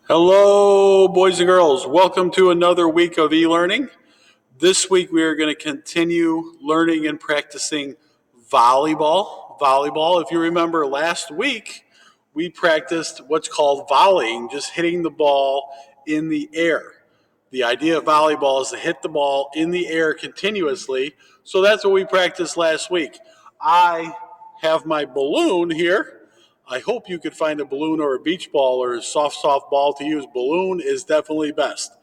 Hello, boys and girls. Welcome to another week of e-learning. This week we are going to continue learning and practicing volleyball. If you remember last week, we practiced what's called volleying, just hitting the ball in the air. The idea of volleyball is to hit the ball in the air continuously. So that's what we practiced last week. I have my balloon here. I hope you could find a balloon or a beach ball or a soft ball to use. Balloon is definitely best.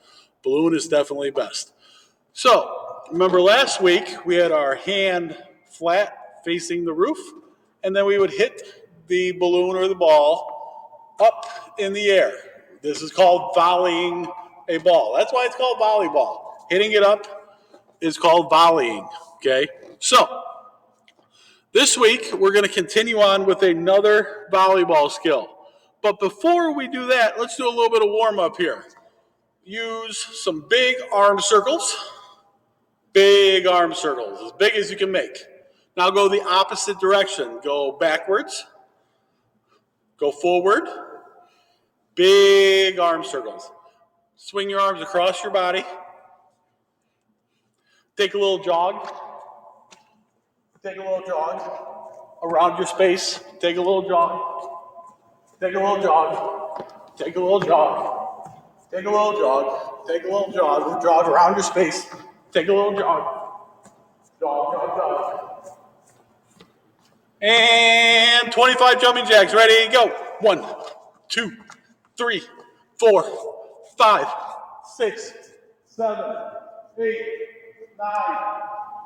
So, remember last week we had our hand flat facing the roof, and then we would hit the balloon or the ball up in the air. This is called volleying a ball. That's why it's called volleyball. Hitting it up is called volleying, okay? So, this week, we're going to continue on with another volleyball skill. But before we do that, let's do a little bit of warm-up here. Use some big arm circles, as big as you can make. Now go the opposite direction. Go backwards, go forward, big arm circles. Swing your arms across your body. Take a little jog. Around your space. Take a little jog. Jog around your space. Take a little jog. And 25 jumping jacks. Ready, go. 1, 2, 3, 4, 5, 6, 7, 8, 9,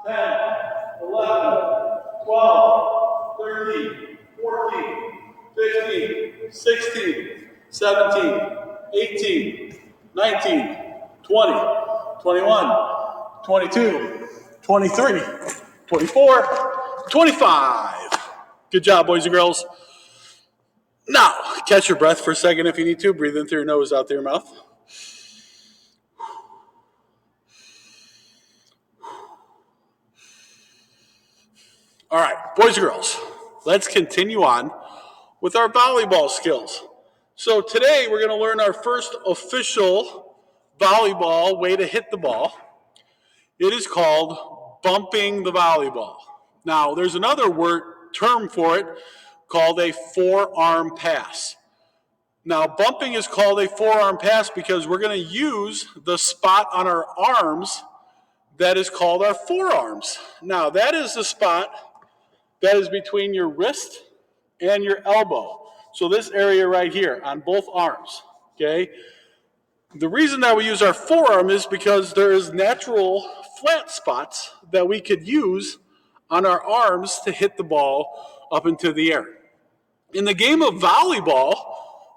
10, 11, 12, 13, 14, 15, 16, 17, 18, 19, 20, 21, 22, 23, 24, 25. Good job, boys and girls. Now, catch your breath for a second if you need to. Breathe in through your nose, out through your mouth. All right, boys and girls, let's continue on with our volleyball skills. So today we're going to learn our first official volleyball way to hit the ball. It is called bumping the volleyball. Now, there's another term for it called a forearm pass. Now, bumping is called a forearm pass because we're going to use the spot on our arms that is called our forearms. Now, that is the spot that is between your wrist and your elbow. So this area right here on both arms, okay? The reason that we use our forearm is because there is natural flat spots that we could use on our arms to hit the ball up into the air. In the game of volleyball,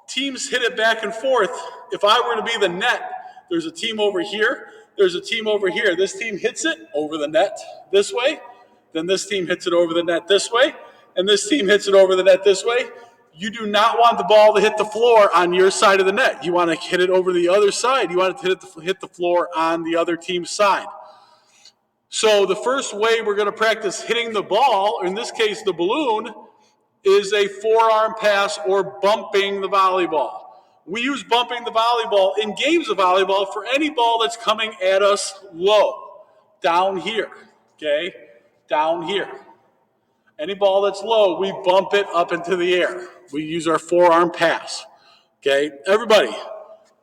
teams hit it back and forth. If I were to be the net, there's a team over here, there's a team over here. This team hits it over the net this way, then this team hits it over the net this way, and this team hits it over the net this way. You do not want the ball to hit the floor on your side of the net. You want to hit it over the other side. You want it to hit the floor on the other team's side. So the first way we're going to practice hitting the ball, in this case the balloon, is a forearm pass or bumping the volleyball. We use bumping the volleyball in games of volleyball for any ball that's coming at us low, down here, okay? Down here. Any ball that's low, we bump it up into the air. We use our forearm pass, okay? Everybody,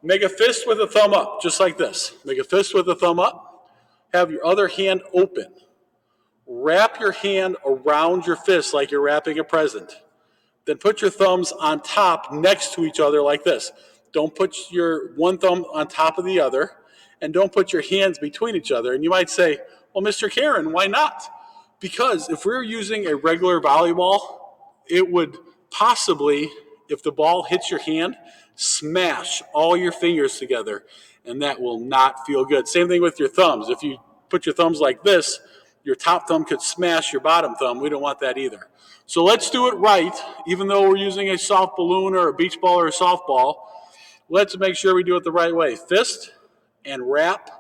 make a fist with a thumb up, just like this. Make a fist with a thumb up. Have your other hand open. Wrap your hand around your fist like you're wrapping a present. Then put your thumbs on top next to each other like this. Don't put your one thumb on top of the other, and don't put your hands between each other. And you might say, well, Mr. Karen, why not? Because if we're using a regular volleyball, it would possibly, if the ball hits your hand, smash all your fingers together, and that will not feel good. Same thing with your thumbs. If you put your thumbs like this, your top thumb could smash your bottom thumb. We don't want that either. So let's do it right, even though we're using a soft balloon or a beach ball or a softball. Let's make sure we do it the right way. Fist and wrap,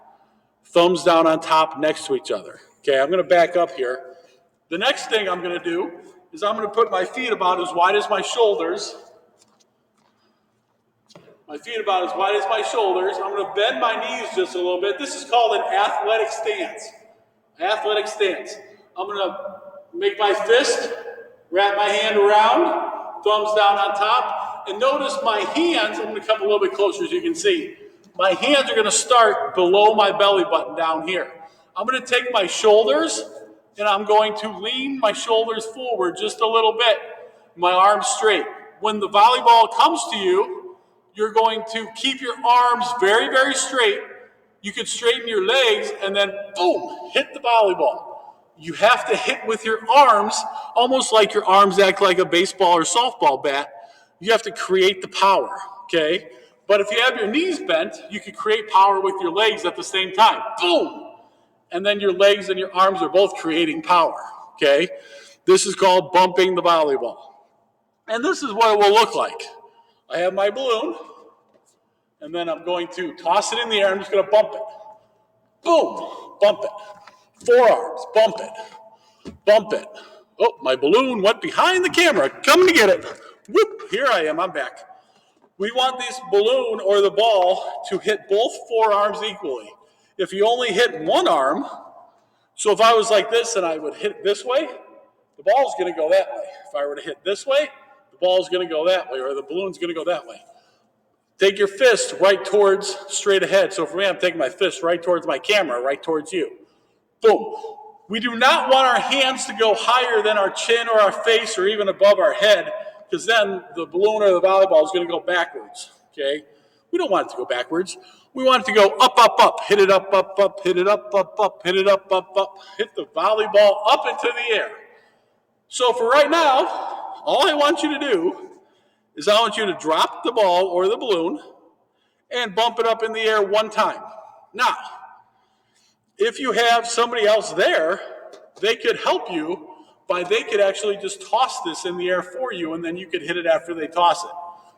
thumbs down on top next to each other. Okay, I'm going to back up here. The next thing I'm going to do is I'm going to put my feet about as wide as my shoulders My feet about as wide as my shoulders. I'm going to bend my knees just a little bit. This is called an athletic stance. Athletic stance. I'm going to make my fist, wrap my hand around, thumbs down on top, and notice my hands, I'm going to come a little bit closer as you can see. My hands are going to start below my belly button down here. I'm going to take my shoulders, and I'm going to lean my shoulders forward just a little bit, my arms straight. When the volleyball comes to you, you're going to keep your arms very, very straight. You could straighten your legs and then, boom, hit the volleyball. You have to hit with your arms, almost like your arms act like a baseball or softball bat. You have to create the power, okay? But if you have your knees bent, you can create power with your legs at the same time. Boom! And then your legs and your arms are both creating power, okay? This is called bumping the volleyball. And this is what it will look like. I have my balloon, and then I'm going to toss it in the air. I'm just going to bump it. Boom! Bump it. Forearms, bump it. Bump it. Oh, my balloon went behind the camera. Coming to get it. Whoop, here I am. I'm back. We want this balloon or the ball to hit both forearms equally. If you only hit one arm, so if I was like this and I would hit this way, the ball's going to go that way. If I were to hit this way, the ball's going to go that way, or the balloon's going to go that way. Take your fist right towards straight ahead. So for me, I'm taking my fist right towards my camera, right towards you. Boom. We do not want our hands to go higher than our chin or our face or even above our head, because then the balloon or the volleyball is going to go backwards, okay? We don't want it to go backwards. We want it to go up, up, up, hit it up, up, up, hit it up, up, up, hit it up, up, up, hit the volleyball up into the air. So for right now, all I want you to do is I want you to drop the ball or the balloon and bump it up in the air one time. Now, if you have somebody else there, they could help you they could actually just toss this in the air for you, and then you could hit it after they toss it.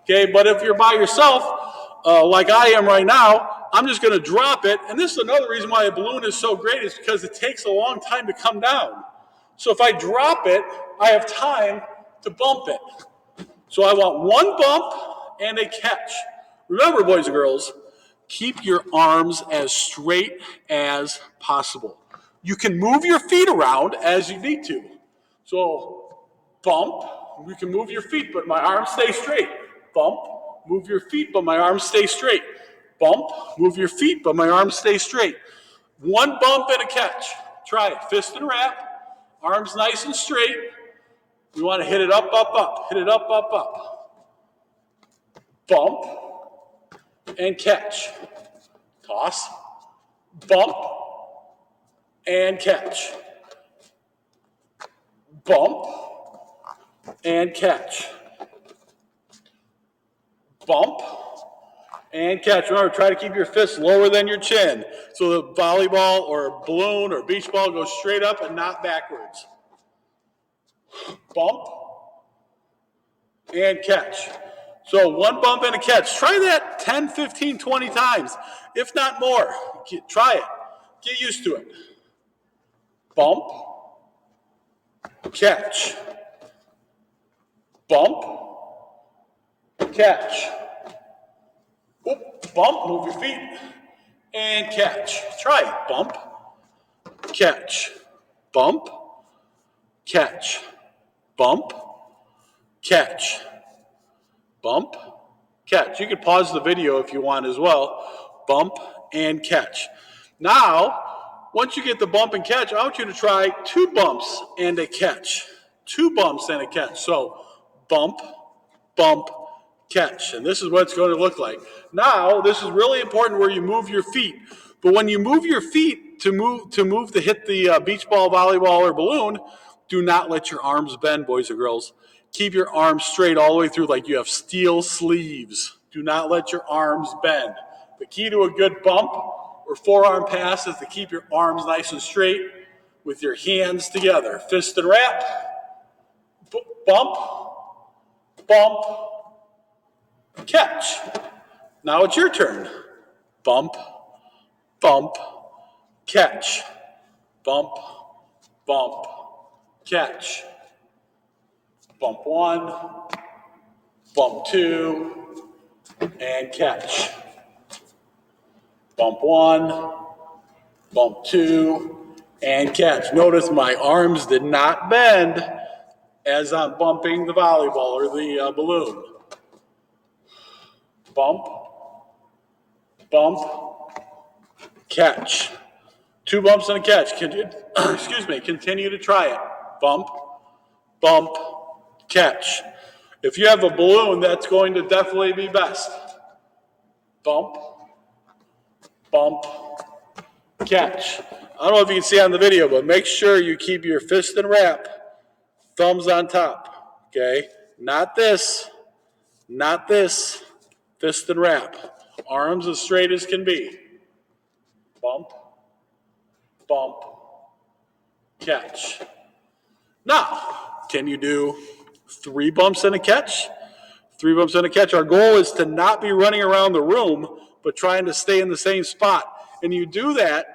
Okay, but if you're by yourself, like I am right now, I'm just going to drop it. And this is another reason why a balloon is so great, is because it takes a long time to come down. So if I drop it, I have time to bump it. So I want one bump and a catch. Remember, boys and girls, keep your arms as straight as possible. You can move your feet around as you need to. So bump, you can move your feet, but my arms stay straight. Bump, move your feet, but my arms stay straight. Bump, move your feet, but my arms stay straight. One bump and a catch. Try it. Fist and wrap, arms nice and straight. We want to hit it up, up, up. Hit it up, up, up. Bump and catch. Toss, bump, and catch. Bump and catch. Bump and catch. Remember, try to keep your fists lower than your chin so the volleyball or balloon or beach ball goes straight up and not backwards. Bump and catch. So one bump and a catch. Try that 10, 15, 20 times, if not more. Try it. Get used to it. Bump, catch. Bump, catch. Oop, bump, move your feet, and catch. Try it. Bump, catch. Bump, catch. Bump, catch. Bump, catch. You can pause the video if you want as well. Bump and catch. Now, once you get the bump and catch, I want you to try two bumps and a catch. Two bumps and a catch. So bump, bump, catch. And this is what it's going to look like. Now, this is really important where you move your feet. But when you move your feet to hit the beach ball, volleyball, or balloon, do not let your arms bend, boys and girls. Keep your arms straight all the way through like you have steel sleeves. Do not let your arms bend. The key to a good bump or forearm pass is to keep your arms nice and straight with your hands together. Fist and wrap. Bump. Bump. Catch. Now it's your turn. Bump. Bump. Catch. Bump. Bump. Catch. Bump one. Bump two. and catch. Bump one, bump two, and catch. Notice my arms did not bend as I'm bumping the volleyball or the balloon. Bump, bump, catch. 2 bumps and a catch. Continue to try it. Bump, bump, catch. If you have a balloon, that's going to definitely be best. Bump, bump, catch. I don't know if you can see on the video, but make sure you keep your fist and wrap, thumbs on top, okay? Not this, fist and wrap. Arms as straight as can be. Bump, bump, catch. Now, can you do 3 bumps and a catch? 3 bumps and a catch. Our goal is to not be running around the room, but trying to stay in the same spot. And you do that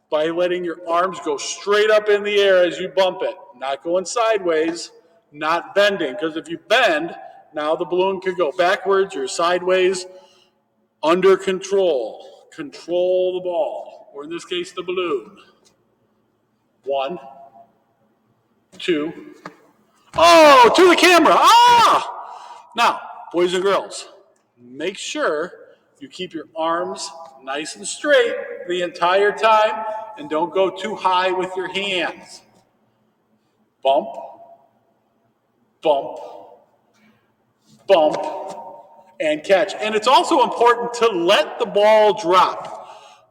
by letting your arms go straight up in the air as you bump it. Not going sideways, not bending. Because if you bend, now the balloon could go backwards or sideways. Under control. Control the ball, or in this case, the balloon. 1, 2. Oh, to the camera. Ah! Now, boys and girls, make sure you keep your arms nice and straight the entire time and don't go too high with your hands. Bump, bump, bump, and catch. And it's also important to let the ball drop.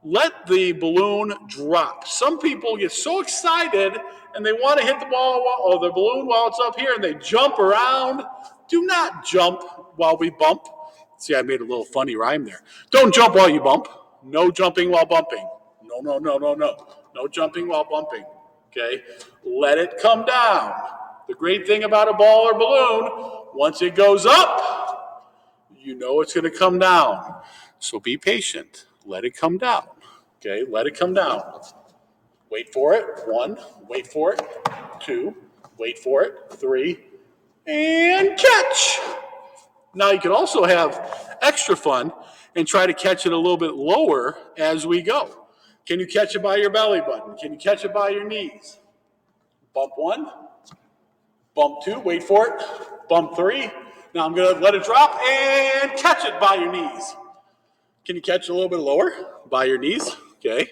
Let the balloon drop. Some people get so excited and they want to hit the ball or the balloon while it's up here and they jump around. Do not jump while we bump. See, I made a little funny rhyme there. Don't jump while you bump. No jumping while bumping. No. No jumping while bumping. Okay? Let it come down. The great thing about a ball or balloon, once it goes up, you know it's going to come down. So be patient. Let it come down. Okay? Let it come down. Wait for it. 1. Wait for it. 2. Wait for it. 3. And catch. Now you can also have extra fun and try to catch it a little bit lower as we go. Can you catch it by your belly button? Can you catch it by your knees? Bump 1. Bump 2. Wait for it. Bump 3. Now I'm going to let it drop and catch it by your knees. Can you catch it a little bit lower? By your knees. Okay.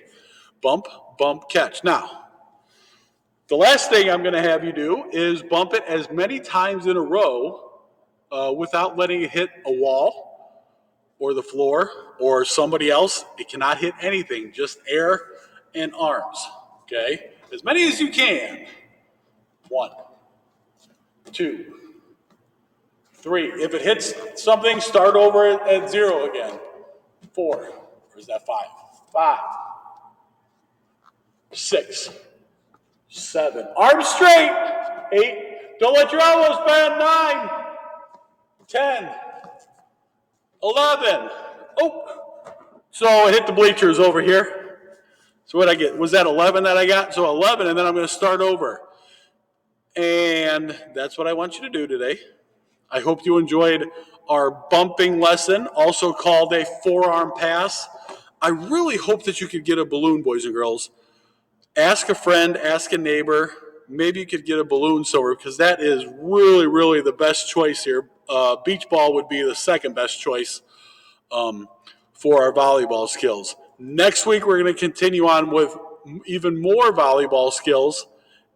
Bump, bump, catch. Now, the last thing I'm going to have you do is bump it as many times in a row without letting it hit a wall or the floor or somebody else. It cannot hit anything, just air and arms. Okay? As many as you can. 1, 2, 3. If it hits something, start over at 0 again. 4. Or is that 5? 5. 6. 7. Arms straight. 8. Don't let your elbows bend. 9. 10. 11. Oh. So it hit the bleachers over here. So what I get? Was that 11 that I got? So 11, and then I'm going to start over. And that's what I want you to do today. I hope you enjoyed our bumping lesson, also called a forearm pass. I really hope that you could get a balloon, boys and girls. Ask a friend, ask a neighbor. Maybe you could get a balloon sewer because that is really, really the best choice here. Beach ball would be the second best choice for our volleyball skills. Next week, we're going to continue on with even more volleyball skills,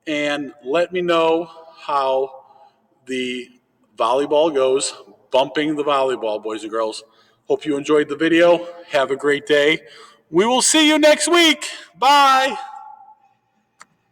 and let me know how the volleyball goes, bumping the volleyball, boys and girls. Hope you enjoyed the video. Have a great day. We will see you next week. Bye.